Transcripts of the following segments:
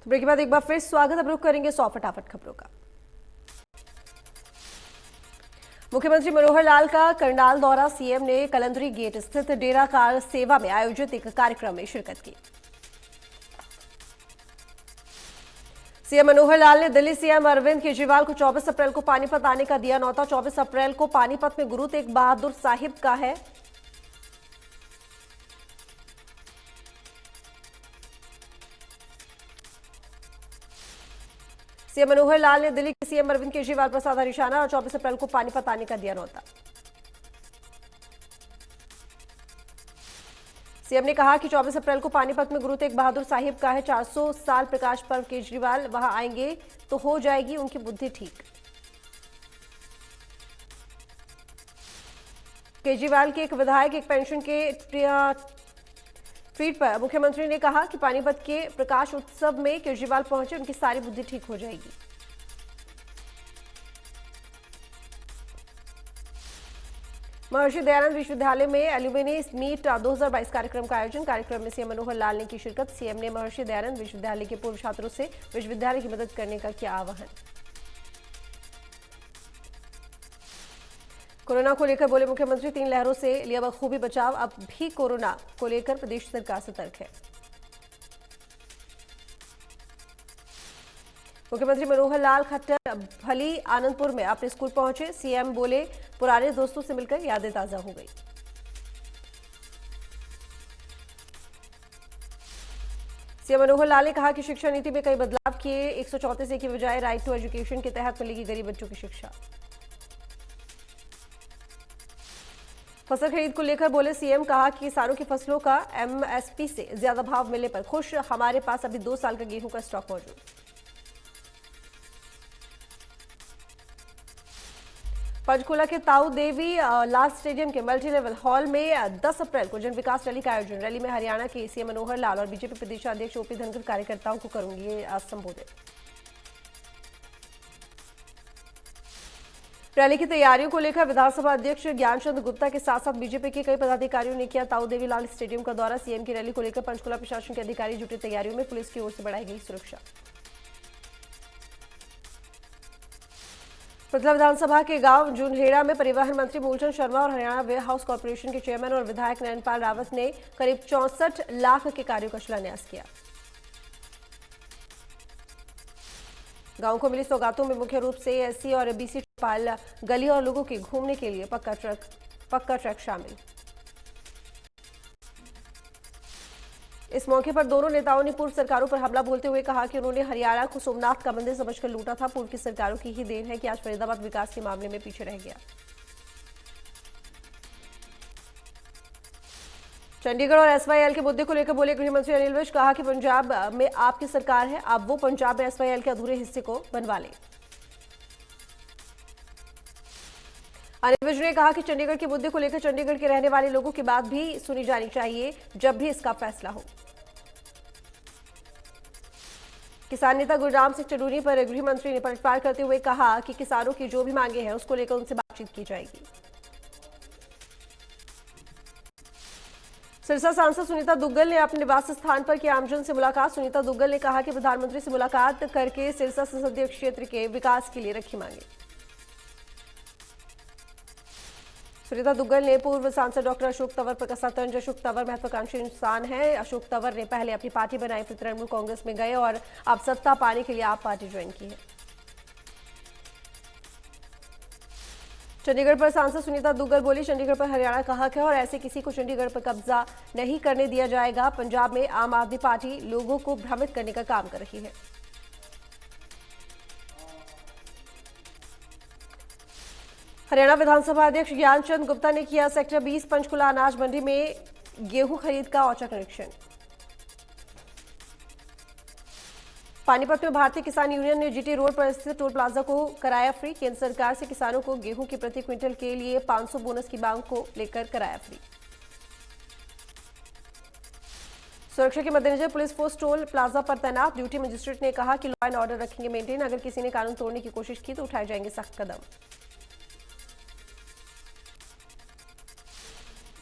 तो ब्रेक के बाद एक बार फिर स्वागत। अब रुख करेंगे 100 फटाफट खबरों का। मुख्यमंत्री मनोहर लाल का करनाल दौरा। सीएम ने कलंदरी गेट स्थित डेरा कार सेवा में आयोजित एक कार्यक्रम में शिरकत की। सीएम मनोहर लाल ने दिल्ली सीएम अरविंद केजरीवाल को 24 अप्रैल को पानीपत आने का दिया न्योता। 24 अप्रैल को पानीपत में गुरु तेग बहादुर साहिब का है। सीएम मनोहर लाल ने दिल्ली के सीएम अरविंद केजरीवाल पर साधा निशाना और 24 अप्रैल को पानीपत आने का दिया न्योता। सीएम ने कहा कि 24 अप्रैल को पानीपत में गुरु तेग बहादुर साहिब का है 400 साल प्रकाश पर्व। केजरीवाल वहां आएंगे तो हो जाएगी उनकी बुद्धि ठीक। केजरीवाल के एक विधायक एक पेंशन के ट्वीट पर मुख्यमंत्री ने कहा कि पानीपत के प्रकाश उत्सव में केजरीवाल पहुंचे, उनकी सारी बुद्धि ठीक हो जाएगी। महर्षि दयानंद विश्वविद्यालय में एल्यूमिनी मीट 2022 कार्यक्रम का आयोजन। कार्यक्रम में सीएम मनोहर लाल ने की शिरकत। सीएम ने महर्षि दयानंद विश्वविद्यालय के पूर्व छात्रों से विश्वविद्यालय की मदद करने का किया आह्वान। कोरोना को लेकर बोले मुख्यमंत्री, 3 लहरों से लिया बखूबी बचाव। अब भी कोरोना को लेकर प्रदेश सरकार सतर्क है। मुख्यमंत्री मनोहर लाल खट्टर भली आनंदपुर में अपने स्कूल पहुंचे। सीएम बोले, पुराने दोस्तों से मिलकर यादें ताजा हो गई। सीएम मनोहर लाल ने कहा कि शिक्षा नीति में कई बदलाव किए। 134 की बजाय राइट टू एजुकेशन के तहत मिलेगी गरीब बच्चों की शिक्षा। फसल खरीद को लेकर बोले सीएम, कहा कि किसानों की फसलों का एमएसपी से ज्यादा भाव मिलने पर खुश। हमारे पास अभी 2 साल का गेहूं का स्टॉक मौजूद। पंचकुला के ताऊ देवी लाल स्टेडियम के मल्टी लेवल हॉल में 10 अप्रैल को जन विकास रैली का आयोजन। रैली में हरियाणा के सीएम मनोहर लाल और बीजेपी प्रदेशाध्यक्ष ओपी धनखड़ कार्यकर्ताओं को करेंगे संबोधित। रैली की तैयारियों को लेकर विधानसभा अध्यक्ष ज्ञानचंद गुप्ता के साथ साथ बीजेपी के कई पदाधिकारियों ने किया ताऊ देवी लाल स्टेडियम का दौरा। सीएम की रैली को लेकर पंचकुला प्रशासन के अधिकारी जुटे तैयारियों में। पुलिस की ओर से बढ़ाई गई सुरक्षा। पतला विधानसभा के गांव जुनहेड़ा में परिवहन मंत्री मूलचंद शर्मा और हरियाणा वेयर हाउस कॉर्पोरेशन के चेयरमैन और विधायक नयनपाल रावत ने करीब 64 लाख के कार्यों का शिलान्यास किया। गांव को मिली सौगातों में मुख्य रूप से एससी और बीसी चौपाल, गली और लोगों के घूमने के लिए पक्का ट्रक शामिल। इस मौके पर दोनों नेताओं ने पूर्व सरकारों पर हमला बोलते हुए कहा कि उन्होंने हरियाणा को सोमनाथ का मंदिर समझकर लूटा था। पूर्व की सरकारों की ही देन है कि आज फरीदाबाद विकास के मामले में पीछे रह गया। चंडीगढ़ और एसवाईएल के मुद्दे को लेकर बोले गृह मंत्री अनिल विज, कहा कि पंजाब में आपकी सरकार है, अब वो पंजाब में एसवाईएल के अधूरे हिस्से को बनवा ले। अनिल विज ने कहा कि चंडीगढ़ के मुद्दे को लेकर चंडीगढ़ के रहने वाले लोगों की बात भी सुनी जानी चाहिए जब भी इसका फैसला हो। किसान नेता गुरराम सिंह चडूरी पर गृह मंत्री ने पलटवार करते हुए कहा कि किसानों की जो भी मांगे हैं उसको लेकर उनसे बातचीत की जाएगी। सिरसा सांसद सुनीता दुग्गल ने अपने निवास स्थान पर की आमजन से मुलाकात। सुनीता दुग्गल ने कहा कि प्रधानमंत्री से मुलाकात करके सिरसा संसदीय क्षेत्र के विकास के लिए रखी मांगे। सुनीता दुग्गल ने पूर्व सांसद डॉक्टर अशोक तंवर पर कसा तंज। अशोक तंवर महत्वाकांक्षी इंसान है। अशोक तंवर ने पहले अपनी पार्टी बनाई, फिर तृणमूल कांग्रेस में गए और अब सत्ता पाने के लिए आप पार्टी ज्वाइन की है। चंडीगढ़ पर सांसद सुनीता दुग्गल बोली, चंडीगढ़ पर हरियाणा का हक है और ऐसे किसी को चंडीगढ़ पर कब्जा नहीं करने दिया जाएगा। पंजाब में आम आदमी पार्टी लोगों को भ्रमित करने का काम कर रही है। हरियाणा विधानसभा अध्यक्ष ज्ञानचंद गुप्ता ने किया सेक्टर 20 पंचकुला अनाज मंडी में गेहूं खरीद का औचक निरीक्षण। पानीपत में भारतीय किसान यूनियन ने जीटी रोड पर स्थित टोल प्लाजा को कराया फ्री। केंद्र सरकार से किसानों को गेहूं की प्रति क्विंटल के लिए 500 बोनस की मांग को लेकर कराया फ्री। सुरक्षा के मद्देनजर पुलिस फोर्स टोल प्लाजा पर तैनात। ड्यूटी मजिस्ट्रेट ने कहा कि लॉ एंड ऑर्डर रखेंगे मेंटेन। अगर किसी ने कानून तोड़ने की कोशिश की तो उठाए जाएंगे सख्त कदम।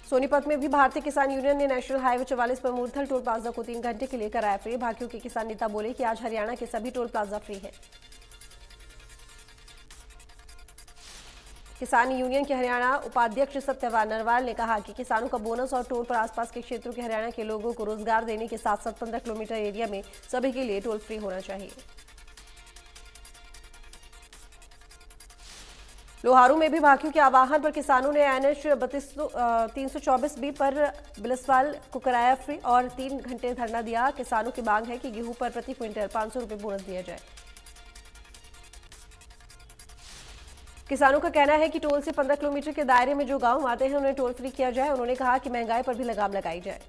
सोनीपत में भी भारतीय किसान यूनियन ने नेशनल हाईवे 44 पर मूर्थल टोल प्लाजा को 3 घंटे के लिए कराया फ्री। भाकियों के किसान नेता बोले कि आज हरियाणा के सभी टोल प्लाजा फ्री है। किसान यूनियन के हरियाणा उपाध्यक्ष सत्यवान नरवाल ने कहा कि किसानों का बोनस और टोल पर आसपास के क्षेत्रों के हरियाणा के लोगों को रोजगार देने के साथ साथ 15 किलोमीटर एरिया में सभी के लिए टोल फ्री होना चाहिए। लोहारू में भी भाकियों के आह्वान पर किसानों ने NH 324B पर बिलसवाल को कराया फ्री और 3 घंटे धरना दिया। किसानों की मांग है कि गेहूं पर प्रति क्विंटल 500 रुपये बोनस दिया जाए। किसानों का कहना है कि टोल से 15 किलोमीटर के दायरे में जो गांव आते हैं उन्हें टोल फ्री किया जाए। उन्होंने कहा कि महंगाई पर भी लगाम लगाई जाए।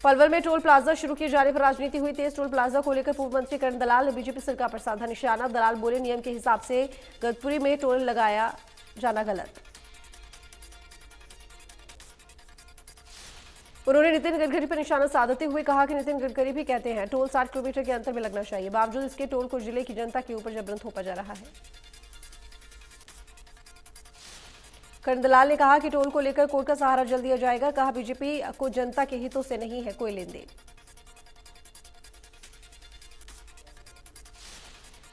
पलवल में टोल प्लाजा शुरू किए जाने पर राजनीति हुई तेज। टोल प्लाजा को लेकर पूर्व मंत्री करण दलाल ने बीजेपी सरकार पर साधा निशाना। दलाल बोले नियम के हिसाब से गगपुरी में टोल लगाया जाना गलत। उन्होंने नितिन गडकरी पर निशाना साधते हुए कहा कि नितिन गडकरी भी कहते हैं टोल 60 किलोमीटर के अंतर में लगना चाहिए, बावजूद इसके टोल को जिले की जनता के ऊपर जबरन थोपा जा रहा है। करण दलाल ने कहा कि टोल को लेकर कोर्ट का सहारा जल्द दिया जाएगा। कहा बीजेपी को जनता के हितों से नहीं है कोई लेन देन।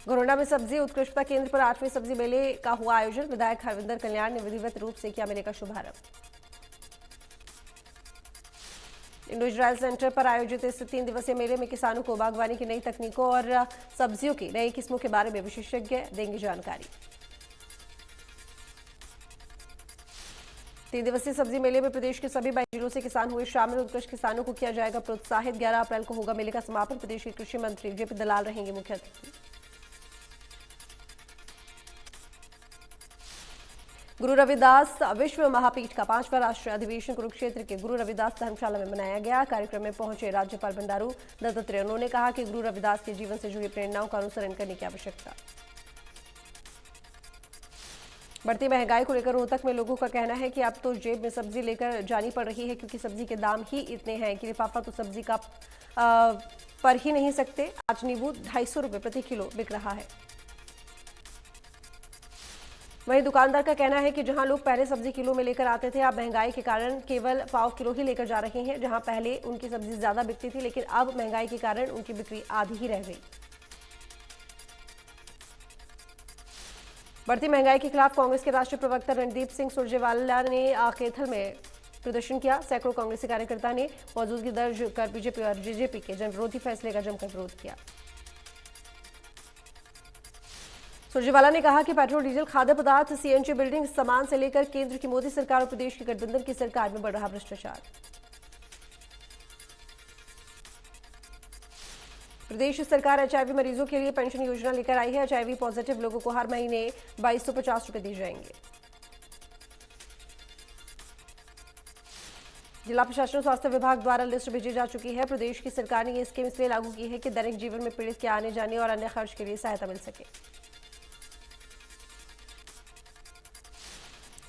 घरोंडा में सब्जी उत्कृष्टता केंद्र पर 8वें सब्जी मेले का हुआ आयोजन। विधायक हरविंदर कल्याण ने विधिवत रूप से किया मेले का शुभारंभ। इंडो इजराइल सेंटर पर आयोजित इस 3 दिवसीय मेले में किसानों को बागवानी की नई तकनीकों और सब्जियों की नई किस्मों के बारे में विशेषज्ञ देंगे जानकारी। 3 दिवसीय सब्जी मेले में प्रदेश के सभी 22 जिलों से किसान हुए शामिल। उत्कृष्ट किसानों को किया जाएगा प्रोत्साहित। 11 अप्रैल को होगा मेले का समापन। प्रदेश के कृषि मंत्री जेपी दलाल रहेंगे मुख्य अतिथि। गुरु रविदास विश्व महापीठ का 5वां राष्ट्रीय अधिवेशन कुरुक्षेत्र के गुरु रविदास धर्मशाला में मनाया गया। कार्यक्रम में पहुंचे राज्यपाल बंडारू दत्तात्रेय। उन्होंने कहा कि गुरु रविदास के जीवन से जुड़ी प्रेरणाओं का अनुसरण करने की आवश्यकता। बढ़ती महंगाई को लेकर रोहतक में लोगों का कहना है कि अब तो जेब में सब्जी लेकर जानी पड़ रही है, क्योंकि सब्जी के दाम ही इतने हैं कि लिफाफा तो सब्जी का पर ही नहीं सकते। आज नींबू 250 रुपये प्रति किलो बिक रहा है। वहीं दुकानदार का कहना है कि जहां लोग पहले सब्जी किलो में लेकर आते थे, अब महंगाई के कारण केवल पाव किलो ही लेकर जा रहे हैं। जहां पहले उनकी सब्जी ज्यादा बिकती थी, लेकिन अब महंगाई के कारण उनकी बिक्री आधी ही रह गई। बढ़ती महंगाई के खिलाफ कांग्रेस के राष्ट्रीय प्रवक्ता रणदीप सिंह सुरजेवाला ने कैथल में प्रदर्शन किया। सैकड़ों कांग्रेसी कार्यकर्ता ने मौजूदगी दर्ज कर बीजेपी और जेजेपी के जनविरोधी फैसले का जमकर विरोध किया। सुरजेवाला ने कहा कि पेट्रोल, डीजल, खाद्य पदार्थ, सीएनजी, बिल्डिंग सामान से लेकर केंद्र की मोदी सरकार और प्रदेश की गठबंधन की सरकार में बढ़ रहा भ्रष्टाचार। प्रदेश सरकार एचआईवी मरीजों के लिए पेंशन योजना लेकर आई है। एचआईवी पॉजिटिव लोगों को हर महीने 2250 रुपये दिए जाएंगे। जिला प्रशासन और स्वास्थ्य विभाग द्वारा लिस्ट भेजी जा चुकी है। प्रदेश की सरकार ने ये स्कीम इसलिए लागू की है कि दैनिक जीवन में पीड़ित के आने जाने और अन्य खर्च के लिए सहायता मिल सके।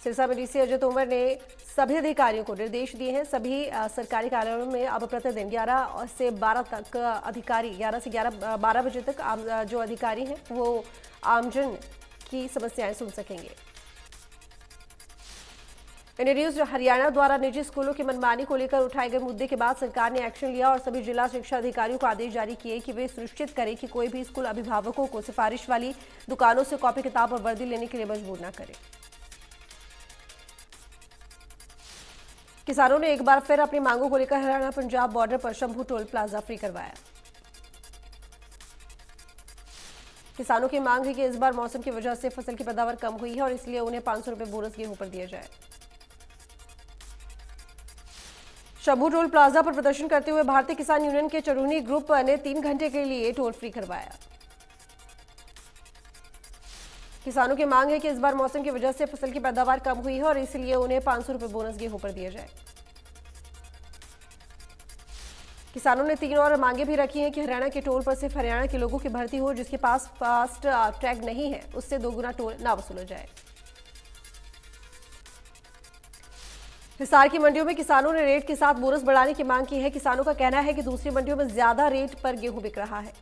सिरसा में डीसी अजय तोमर ने सभी अधिकारियों को निर्देश दिए हैं। सभी सरकारी कार्यालयों में अब प्रतिदिन 11 से 12 तक अधिकारी 11 से 12 बजे तक जो अधिकारी हैं वो आमजन की समस्याएं सुन सकेंगे। इंडिया न्यूज हरियाणा द्वारा निजी स्कूलों की मनमानी को लेकर उठाए गए मुद्दे के बाद सरकार ने एक्शन लिया और सभी जिला शिक्षा अधिकारियों को आदेश जारी किए कि वे सुनिश्चित करें कि कोई भी स्कूल अभिभावकों को सिफारिश वाली दुकानों से कॉपी किताब और वर्दी लेने के लिए मजबूर न करे। किसानों ने एक बार फिर अपनी मांगों को लेकर हरियाणा पंजाब बॉर्डर पर शंभू टोल प्लाजा फ्री करवाया। किसानों की मांग है कि इस बार मौसम की वजह से फसल की पैदावार कम हुई है और इसलिए उन्हें 500 रुपये बोनस गेहूं पर दिया जाए। शंभू टोल प्लाजा पर प्रदर्शन करते हुए भारतीय किसान यूनियन के चरूनी ग्रुप ने 3 घंटे के लिए टोल फ्री करवाया। किसानों की मांग है कि इस बार मौसम की वजह से फसल की पैदावार कम हुई है और इसलिए उन्हें 500 रुपये बोनस गेहूं पर दिया जाए। किसानों ने 3 और मांगे भी रखी हैं कि हरियाणा के टोल पर सिर्फ हरियाणा के लोगों की भर्ती हो, जिसके पास फास्ट ट्रैक नहीं है उससे 2 गुना टोल ना वसूला जाए। हिसार की मंडियों में किसानों ने रेट के साथ बोनस बढ़ाने की मांग की है। किसानों का कहना है कि दूसरी मंडियों में ज्यादा रेट पर गेहूं बिक रहा है।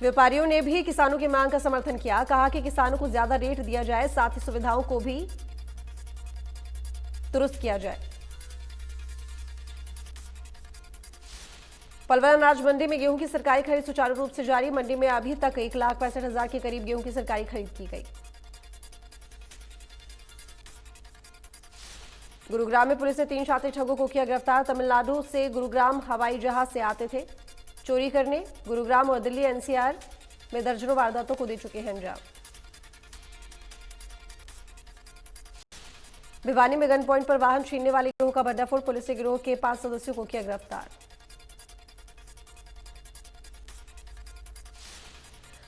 व्यापारियों ने भी किसानों की मांग का समर्थन किया, कहा कि किसानों को ज्यादा रेट दिया जाए, साथ ही सुविधाओं को भी दुरुस्त किया जाए। पलवल अनाज मंडी में गेहूं की सरकारी खरीद सुचारू रूप से जारी। मंडी में अभी तक 1,65,000 के करीब गेहूं की सरकारी खरीद की गई। गुरुग्राम में पुलिस ने 3 शातिर ठगों को किया गिरफ्तार। तमिलनाडु से गुरुग्राम हवाई जहाज से आते थे चोरी करने। गुरुग्राम और दिल्ली एनसीआर में दर्जनों वारदातों को दे चुके हैं अंजाम। भिवानी में गन पॉइंट पर वाहन छीनने वाले गिरोह का भंडाफोड़। पुलिस ने गिरोह के 5 सदस्यों को किया गिरफ्तार।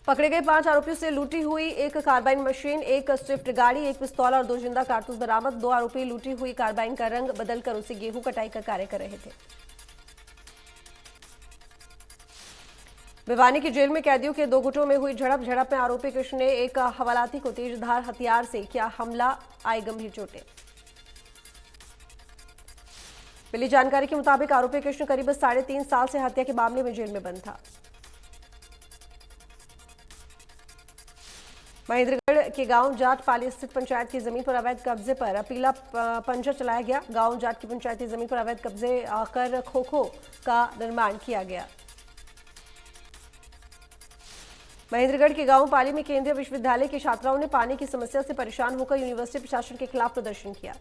पकड़े गए 5 आरोपियों से लूटी हुई एक कार्बाइन मशीन, एक स्विफ्ट गाड़ी, एक पिस्तौल और 2 जिंदा कारतूस बरामद। 2 आरोपी लूटी हुई कार्बाइन का रंग बदलकर उसे गेहूं कटाई का कार्य कर रहे थे। भिवानी की जेल में कैदियों के 2 गुटों में हुई झड़प में आरोपी कृष्ण ने एक हवालाती को तेजधार हथियार से किया हमला, आई गंभीर चोटें। मिली जानकारी के मुताबिक आरोपी कृष्ण करीब 3.5 साल से हत्या के मामले में जेल में बंद था। महेंद्रगढ़ के गांव जाटपाली स्थित पंचायत की जमीन पर अवैध कब्जे पर पीला पंजर चलाया गया। गांव जाट की पंचायती जमीन पर अवैध कब्जे कर खोखो का निर्माण किया गया। महेंद्रगढ़ के गांव पाली में केंद्रीय विश्वविद्यालय की छात्राओं ने पानी की समस्या से परेशान होकर यूनिवर्सिटी प्रशासन के खिलाफ प्रदर्शन किया।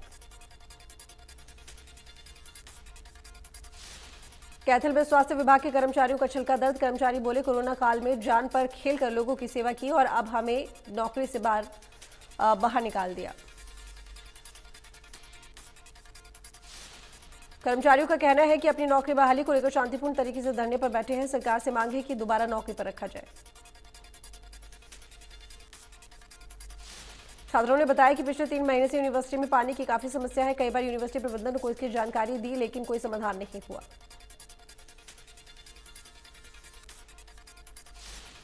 कैथल में स्वास्थ्य विभाग के कर्मचारियों का छिलका दर्द। कर्मचारी बोले, कोरोना काल में जान पर खेलकर लोगों की सेवा की और अब हमें नौकरी से बाहर निकाल दिया। कर्मचारियों का कहना है कि अपनी नौकरी बहाली को लेकर शांतिपूर्ण तरीके से धरने पर बैठे हैं। सरकार से मांग है कि दोबारा नौकरी पर रखा जाए। छात्रों ने बताया कि पिछले 3 महीने से यूनिवर्सिटी में पानी की काफी समस्या है। कई बार यूनिवर्सिटी प्रबंधन को इसकी जानकारी दी, लेकिन कोई समाधान नहीं हुआ।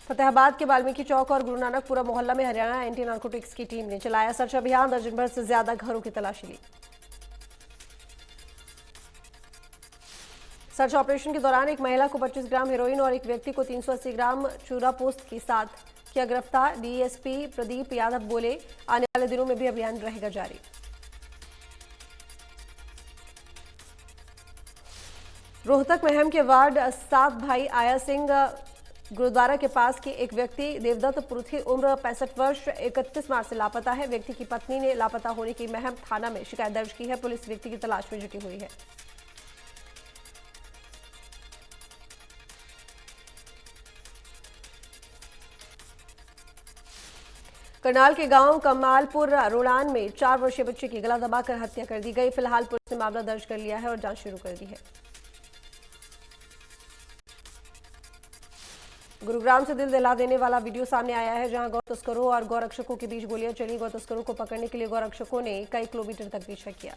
फतेहाबाद के वाल्मीकि चौक और गुरु नानकपुरा मोहल्ला में हरियाणा एंटी नारकोटिक्स की टीम ने चलाया सर्च अभियान। दर्जन भर से ज्यादा घरों की तलाशी ली। सर्च ऑपरेशन के दौरान एक महिला को 25 ग्राम हेरोइन और एक व्यक्ति को 380 ग्राम चूरा पोस्त के साथ किया गिरफ्तार। डीएसपी प्रदीप यादव बोले, आने वाले दिनों में भी अभियान रहेगा जारी। रोहतक महम के वार्ड 7 भाई आया सिंह गुरुद्वारा के पास के एक व्यक्ति देवदत्त पुरथी उम्र 65 वर्ष 31 मार्च से लापता है। व्यक्ति की पत्नी ने लापता होने की महम थाना में शिकायत दर्ज की है। पुलिस व्यक्ति की तलाश में जुटी हुई है। करनाल के गांव कमालपुर रोड़ान में 4 वर्षीय बच्चे की गला दबाकर हत्या कर दी गई। फिलहाल पुलिस ने मामला दर्ज कर लिया है और जांच शुरू कर दी है। गुरुग्राम से दिल दिला देने वाला वीडियो सामने आया है, जहां गौ तस्करों और गौरक्षकों के बीच गोलियां चली। गौ तस्करों को पकड़ने के लिए गौरक्षकों ने कई किलोमीटर तक पीछा किया।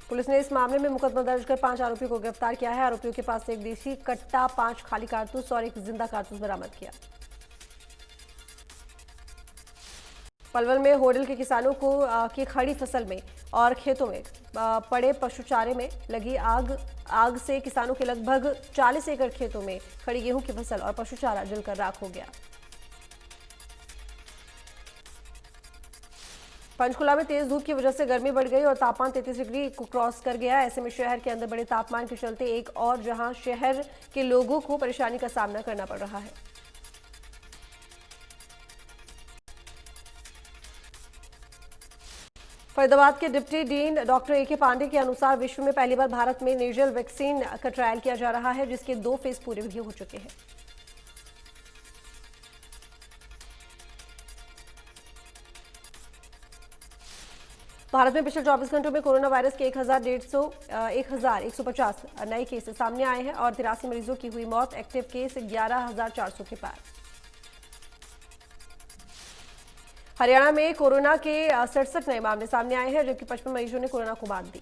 पुलिस ने इस मामले में मुकदमा दर्ज कर 5 आरोपियों को गिरफ्तार किया है। आरोपियों के पास से एक देसी कट्टा, 5 खाली कारतूस और एक जिंदा कारतूस बरामद किया। पलवल में होडल के किसानों को की खड़ी फसल में और खेतों में पड़े पशु चारे में लगी आग से किसानों के लगभग 40 एकड़ खेतों में खड़ी गेहूं की फसल और पशु चारा जलकर राख हो गया। पंचकुला में तेज धूप की वजह से गर्मी बढ़ गई और तापमान 33 डिग्री को क्रॉस कर गया। ऐसे में शहर के अंदर बड़े तापमान के चलते एक और जहां शहर के लोगों को परेशानी का सामना करना पड़ रहा है। फरीदाबाद के डिप्टी डीन डॉक्टर ए के पांडे के अनुसार विश्व में पहली बार भारत में नेजल वैक्सीन का ट्रायल किया जा रहा है, जिसके 2 फेज पूरे भी हो चुके हैं। भारत में पिछले 24 घंटों में कोरोना वायरस के 1150 नए केस सामने आए हैं और 83 मरीजों की हुई मौत। एक्टिव केस 11,400 के पार। हरियाणा में कोरोना के 67 नए मामले सामने आए हैं, जबकि 55 मरीजों ने कोरोना को मात दी।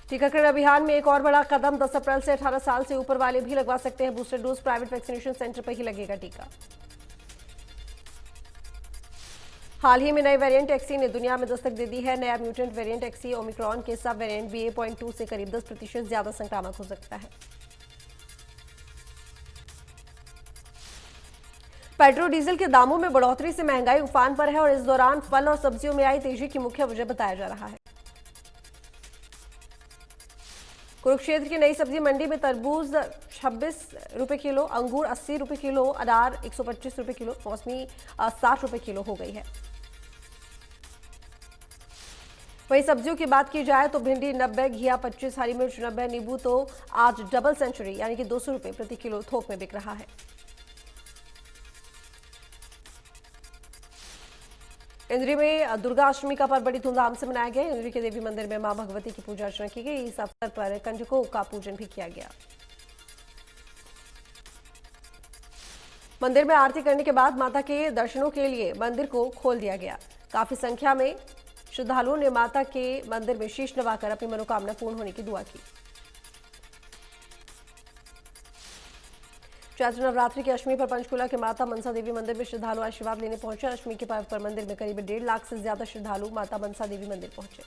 टीकाकरण अभियान में एक और बड़ा कदम। 10 अप्रैल से 18 साल से ऊपर वाले भी लगवा सकते हैं booster dose. Private vaccination centre पर ही लगेगा टीका। हाल ही में नए वेरिएंट एक्सी ने दुनिया में दस्तक दे दी है। नया म्यूटेंट वेरिएंट एक्सी ओमिक्रॉन के सब वेरिएंट BA.2 से करीब 10% ज्यादा संक्रामक हो सकता है। पेट्रोल डीजल के दामों में बढ़ोतरी से महंगाई उफान पर है और इस दौरान फल और सब्जियों में आई तेजी की मुख्य वजह बताया जा रहा है। कुरुक्षेत्र की नई सब्जी मंडी में तरबूज 26 रुपए किलो, अंगूर 80 रुपए किलो, अनार 125 रुपए किलो, मौसमी 60 रुपए किलो हो गई है। वहीं सब्जियों की बात की जाए तो भिंडी 90, घिया 25, हरी मिर्च 90, नींबू तो आज डबल सेंचुरी यानी कि 200 रुपए प्रति किलो थोक में बिक रहा है। इंद्री में दुर्गा अष्टमी का पर्व बड़ी धूमधाम से मनाया गया। इंद्री के देवी मंदिर में मां भगवती की पूजा अर्चना की गई। इस अवसर पर कंजकों का पूजन भी किया गया। मंदिर में आरती करने के बाद माता के दर्शनों के लिए मंदिर को खोल दिया गया। काफी संख्या में श्रद्धालुओं ने माता के मंदिर में शीश नवाकर अपनी मनोकामना पूर्ण होने की दुआ की। चैत्र नवरात्रि की अष्टमी पर पंचकुला के माता मनसा देवी मंदिर में श्रद्धालु आशीर्वाद लेने पहुंचे। अष्टमी के पर्व पर मंदिर में करीब 1.5 लाख से ज्यादा श्रद्धालु माता मनसा देवी मंदिर पहुंचे।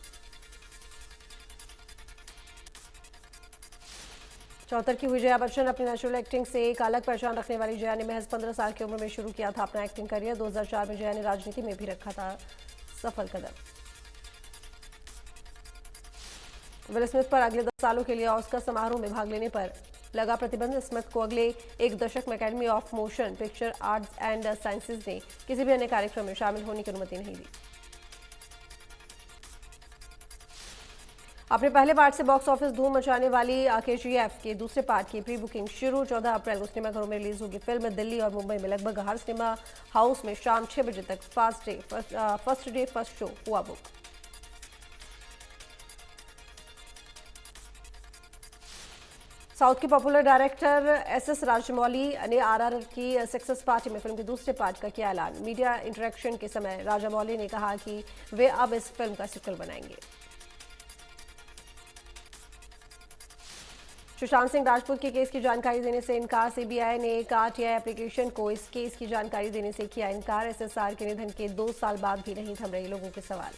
चौहत्तर की हुई जया बच्चन अपनी नेचुरल एक्टिंग से एक अलग पहचान रखने वाली जया ने महज 15 साल की उम्र में शुरू किया था अपना एक्टिंग करियर। 2004 में जया ने राजनीति में भी रखा था सफल कदम। विल स्मिथ पर अगले 10 सालों के लिए ऑस्कर समारोह में भाग लेने पर लगा प्रतिबंध। स्मिथ को अगले एक दशक में academy of motion picture arts and sciences ने किसी भी अन्य कार्यक्रम में शामिल होने की अनुमति नहीं दी। अपने पहले पार्ट से बॉक्स ऑफिस धूम मचाने वाली KGF के दूसरे पार्ट की प्री बुकिंग शुरू। 14 अप्रैल को सिनेमाघरों में रिलीज होगी फिल्म। दिल्ली और मुंबई में लगभग हर सिनेमा हाउस में शाम 6 बजे तक फर्स्ट डे फर्स्ट शो हुआ बुक। साउथ के पॉपुलर डायरेक्टर SS राजमौली ने RRR की सक्सेस पार्टी में फिल्म के दूसरे पार्ट का किया ऐलान। मीडिया इंटरेक्शन के समय राजमौली ने कहा कि वे अब इस फिल्म का सीक्वल बनाएंगे। सुशांत सिंह राजपूत के केस की जानकारी देने से इनकार। CBI ने एक RTI एप्लीकेशन को इस केस की जानकारी देने से किया इनकार। SSR के निधन के 2 साल बाद भी नहीं थम रहे लोगों के सवाल।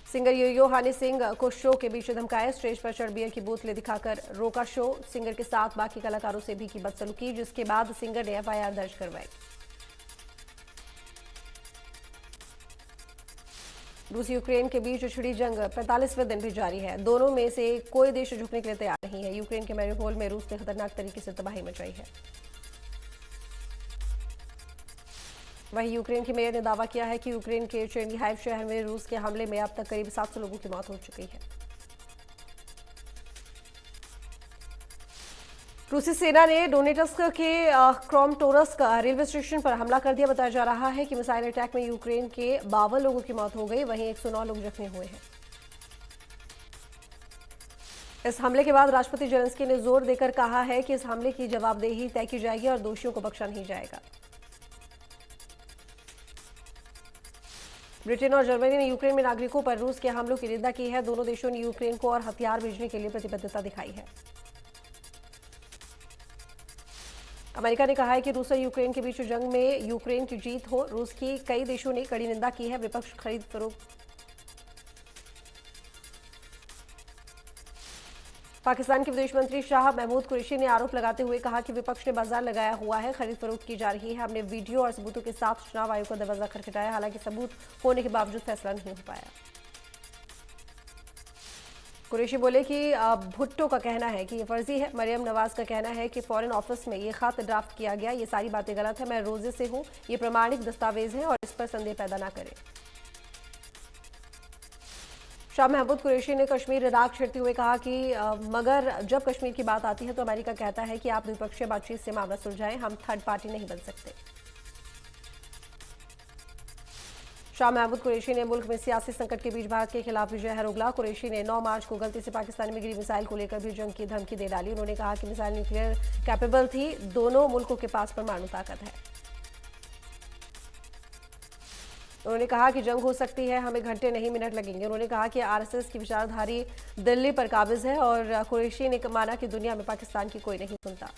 सिंगर यो हनी सिंह को शो के बीच धमकाया। स्टेज पर चढ़ बियर की बोतलें दिखाकर रोका शो। सिंगर के साथ बाकी कलाकारों से भी की बदसलूकी, जिसके बाद सिंगर ने FIR दर्ज करवाई। रूस यूक्रेन के बीच छिड़ी जंग 45वें दिन भी जारी है। दोनों में से कोई देश झुकने के लिए तैयार नहीं है। यूक्रेन के मैरियोपोल में रूस ने खतरनाक तरीके से तबाही मचाई है। वहीं यूक्रेन के मेयर ने दावा किया है कि यूक्रेन के चेर्निहाइव शहर में रूस के हमले में अब तक करीब 700 लोगों की मौत हो चुकी है। रूसी सेना ने डोनेट्स्क के क्रामाटोर्स्क रेलवे स्टेशन पर हमला कर दिया। बताया जा रहा है कि मिसाइल अटैक में यूक्रेन के 52 लोगों की मौत हो गई, वहीं 109 लोग जख्मी हुए हैं। इस हमले के बाद राष्ट्रपति जेलेंस्की ने जोर देकर कहा है कि इस हमले की जवाबदेही तय की जाएगी और दोषियों को बख्शा नहीं जाएगा। ब्रिटेन और जर्मनी ने यूक्रेन में नागरिकों पर रूस के हमलों की निंदा की है। दोनों देशों ने यूक्रेन को और हथियार भेजने के लिए प्रतिबद्धता दिखाई है। अमेरिका ने कहा है कि रूस और यूक्रेन के बीच जंग में यूक्रेन की जीत हो। रूस की कई देशों ने कड़ी निंदा की है। विपक्ष खरीद फरोख्त पाकिस्तान के विदेश मंत्री शाह महमूद कुरैशी ने आरोप लगाते हुए कहा कि विपक्ष ने बाजार लगाया हुआ है, खरीद फरोख्त की जा रही है। हमने वीडियो और सबूतों के साथ चुनाव आयोग का दरवाजा खटखटाया, हालांकि सबूत होने के बावजूद फैसला नहीं हो पाया। कुरैशी बोले कि भुट्टो का कहना है कि ये फर्जी है। मरियम नवाज का कहना है कि फॉरेन ऑफिस में ये खत ड्राफ्ट किया गया। ये सारी बातें गलत है। मैं रोजे से हूं, ये प्रमाणिक दस्तावेज है और इस पर संदेह पैदा ना करें। शाह महमूद कुरैशी ने कश्मीर राग छेड़ते हुए कहा कि मगर जब कश्मीर की बात आती है तो अमेरिका कहता है कि आप द्विपक्षीय बातचीत से मामला सुलझाएं, हम थर्ड पार्टी नहीं बन सकते। शाह महमूद कुरैशी ने मुल्क में सियासी संकट के बीच भारत के खिलाफ विजय है रोगला। कुरैशी ने 9 मार्च को गलती से पाकिस्तान में गिरी मिसाइल को लेकर भी जंग की धमकी दे डाली। उन्होंने कहा कि मिसाइल न्यूक्लियर कैपेबल थी। दोनों मुल्कों के पास परमाणु ताकत है। उन्होंने कहा कि जंग हो सकती है, हमें घंटे नहीं मिनट लगेंगे। उन्होंने कहा कि RSS की विचारधारी दिल्ली पर काबिज है और कुरैशी ने माना कि दुनिया में पाकिस्तान की कोई नहीं सुनता।